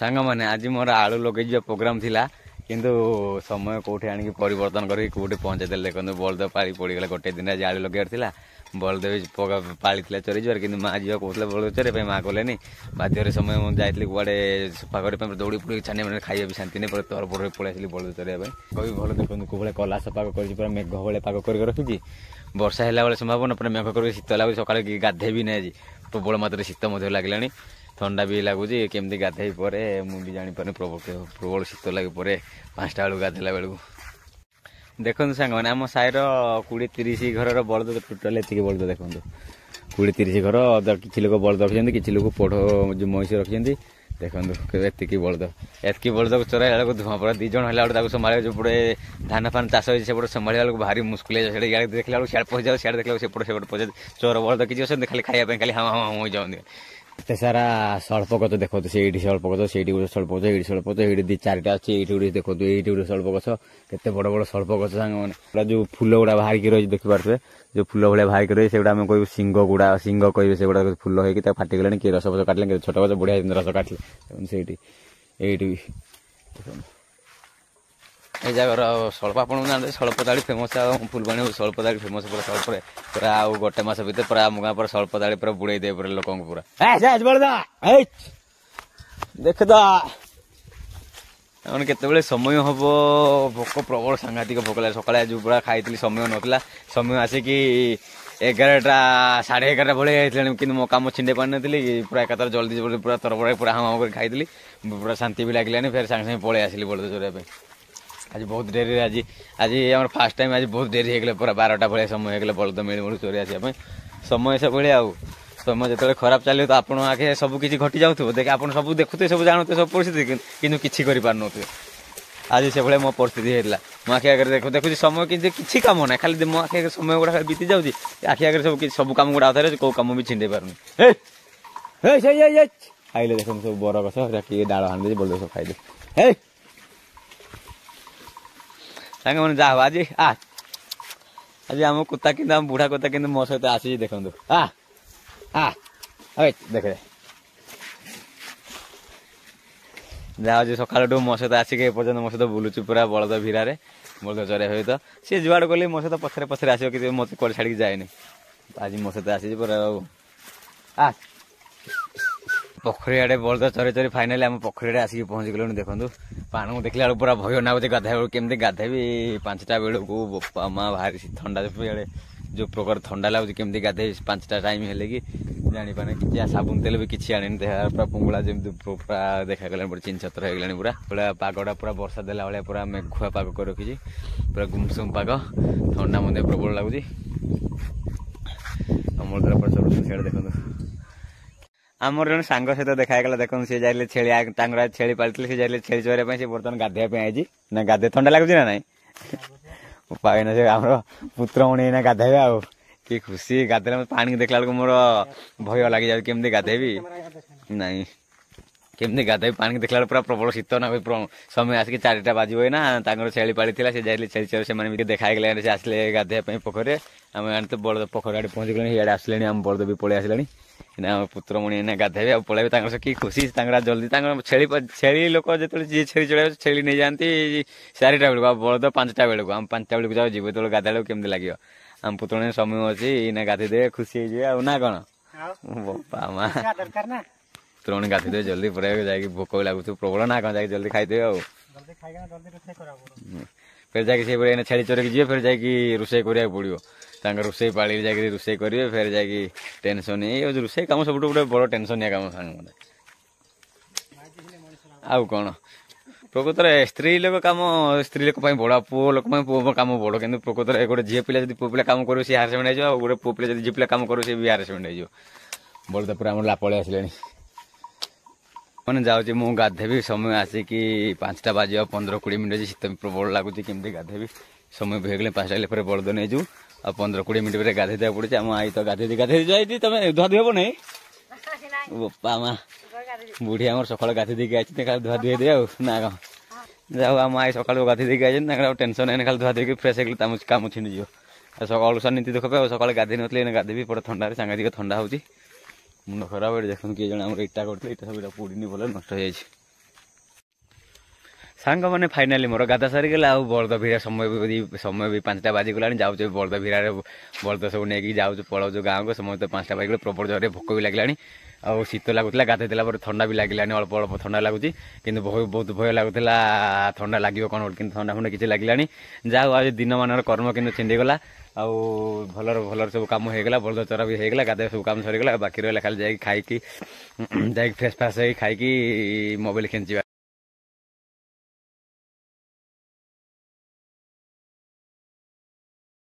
सांग मैंने आज मोर आलू लगे प्रोग्राम थिला किंतु समय कौटे आनिक परिवर्तन कर कौटे पहुँचे देखते बलद पाली पड़गला गोटे दिन आज आलू लगे बलद भी पाली चरी जुआर कि माँ झील कहते बलद चरे माँ कले बाध्य समय मुझे जाइली कड़े सफा करने दौड़ी पड़ी छानी मैंने खाइबा भी शांति नहीं तर पर पलि आसली बलद चरवा कभी भल देखो कौन कला सफा कर मेघ भाई पाग कर रखी वर्षा है बेले संभावना पूरा मेघ कर शीत लगुच सका गाधे भी नहीं आज प्रबल मात्र शीत लगे ठंडा भी लगुच केमती गाधे पर मुझे जापर प्रबल शीत लगे पर 5टा बेलू गाधेला बेलू देखो सांग मैंने आम साइर 20-30 घर बलद टोटाल ये बलद देखो 20-30 घर किसी लोग बलद रखिंट किसी लोग पोढ़ जो महिष रखिंट देखो एतिकी बलद एतकी बलद को चराइला बेलू धुआं पड़ा 2 जन है संभाल जो पड़े धान फान चाष होपटे संभाल भारी मुस्किल है देखला बेलू सियाड़ पहुँच जाओ सियाड़ देखला सेपटे पहुँचे चोर बलद किसी अच्छे खाली खाया खाली हाँ हाँ हो जाऊँगी एत सारा सल्प गच देखो से सल्प गच से सल्प गच ये सल्प गच ये 2-4टा अच्छी ये देखो ये गोटे सल्प गच के बड़ बड़ सल्प गच सांग मैंने जो फूल गुड़ा बाहर रही देखिपे जो फूल भाया बाहर रही से आम कह सिंग गुड़ा सिंग कहे से गुड़ा फूल होगी फाटिगलानी किए रस फस काटिले छोट गच बढ़िया रस काटिले से ये जगह सल्प आप सल्पदाड़ी फेमस फुलबाणी सल्पदाड़ी फेमस पूरा सल्प पूरा आउ गोटे मस भर पूरा आम गाँव सल्पदाड़ी पूरा बुड़े दे पूरा लोक पूरा देख केत समय हम भोक प्रबल सांघातिक भोक लगे सकाଳେ आज पूरा खाई समय नाला समय आसिक 11टा 11:30 भाई कि मो कम छिंडे पार नी पूरा एकातर जल्दी पूरा तरबड़ा पूरा हाँ कर खाई पूरा शांति भी लगलानी फिर सांगे सांगे पलि आसली बलद चरवा आज बहुत डेरी आज आज आम फास्ट टाइम आज बहुत डेरी होगला पूरा 12टा भाई समय होगला बलद मिली मुड़ी चोरी आसपा समय से भाई आउ समय जो खराब चलो तो आप आगे सबकि घटी जाऊ देख आप सब देखुते सब जानते सब परिस्थिति कि किसी कर आज से भाई मो परिस्थिति होता मो आखि आगे देख देखुची समय किसी कम ना खाली मो आखि आगे समय गुड़ा बीती जाऊँगी आखि आगे सब कम गुड़ा आधार कौ कम भी छिंडे पार खाइले देख सब बर गछ किए डाल हाणी बलद सब खाइले सांग मैंने जा आज आज आम कुत्ता कि बुढ़ा कुत्ता कि मो सहित आसी देखो देख जा सकाल मो सहित आसिक पर्यटन मो सहित बुलूची पूरा बलद भिरारे बलद चरिया सहित सी जुआड़ गली मो सहित पछरे पछरे आस मत कड़े छाड़ी जाए आज मो सहित आसी पूरा पोखरी आड़े बलद चरी चरी फाइनाली आम पोखरी आसिक पहुंची गलु देखो पानी को देखला पूरा भय नागुचे गाधे केमती गाधेबी 5टा बेलू बापा माँ भारी ठंडा जो प्रकार ठंडा लगुच केमती गाधे 5टा टाइम हेले कि जापारे कि साबुन तेल भी किसी आनी पूरा पुंगुड़ा जमी पूरा देखा गला चिन छतर होगला पूरा पूरा पागटा पूरा वर्षा देला भाया पूरा मेघुआ पाग कर रखी पूरा गुमसुम पाग ठंडा मध्य प्रबल लगुच अमर द्वारा पूरा चलुन सीआड़े देखो आमर जन सांग सहित देखागला देखो सी जाइले छेली छेली पाली से जाइले छेली चोरिया से बर्तमान गाधेवा आई ना गाधे ठंडा लगुच ना नाई उपाय ना से आम पुत्र मणि ना गाधेबे आ कि खुशी गाधे पानी देखला बेलू मोर भय लगी जाए केमती गाधेबी नाई केमती गाधे पानी देखला पूरा प्रबल शीत ना समय आसिक 4टा बाजिब ना छेली पाली से जाइले छेली चोर से देखागले से आसले गाधेवा पोखर आम आने बलद पोखर आड़े पहुँच गले इे आसले आम बलद भी पलि आसले पुत्र मणि ना गाधेबे पलैबे कि खुशी जल्दी छेली लोक जो जी छेली चढ़ा छेली नहीं जाती 4टा बेलू बलद 5टा बेलू आम 5टा बेलू जाओ जीव जो गाधे केमती लगे आम पुत्र समय अच्छी ना गाधे दे खुशी हो ना कौन बापा माँ पुत्र गाधे दे जल्दी पूरा जाकि भोक लगुच प्रबल ना कौन जल्दी खाईदे फिर जाकि छेली चोरी जी फिर जाकि रोषे करा पड़ो रोषे पाली जा रोषे करेंगे फिर जा टेंशन ये रोषे कम सब गोटे बड़ टेंशन कम सांग आउ कौन प्रकृत स्त्री लोक कम स्त्री लोक बड़ा पुओ लोक पुओ कम बड़ कि प्रकृत गोटे झील पिला पुओ पिला कम करूँ सी हारासमेंट हो गोटे पुओ पिला झील पिला कम करूँ सी भी हारासमेंट हो बड़ पूरा आम पलि आसले मैंने जाऊँगी मु गाधेबी समय आसिक 5टा बाजिया 15-20 मिनट शीत प्रबल लगुच केमती गाधेबी समय भी होगले 5टा हेल्ले फिर बलद नहीं जाऊ आ 15-20 मिनट पर गाधे देवा पड़े आम आई तो गाधे जाए तुम धुआ धुए हम नहीं बापा माँ बुढ़ी आम सकाल गाधे देके आई खाली धुआ धुए दे ना कौन जाओ आम आई सकाल गाधे देके आई टेंशन है खाली धुआ धुए फ्रेश हो कम छिंडी सकाल सा नीति देख पे सकाल गाधे नी गाधेबी पूरा ठंडा सांघातिक ठंडा हो मुंड खराब देखो किए जन आम इटा करते इटा सब पूरी भल नष्ट हो सांग मैंने फाइनाली मोर गाधा सरीगला आ बलद भिड़ा समय भी 5टा बाजिगला जाऊँ बलद भिड़ा बलद सब नहीं जाऊँ पलाऊ गाँव को समस्त 5टा बाजिगला प्रबल जरे भोक भी लगे आ शीत लगुला गाधे ठंडा भी लगे अल्प अल्प ठंडा लगुच कि बहुत भय लगुला ठंडा लगे कौन कि ठंडा फंडा किसी लगे जाऊ आज दिन मान कर्म कि छिंडीगला आउ भलर भलर सब कम होगा बलद चरा भी होगा गाधे सब कम सरीगला बाकी रहा खाली जा खाई फ्रेश फ्रेश खाई मोबाइल खेचा।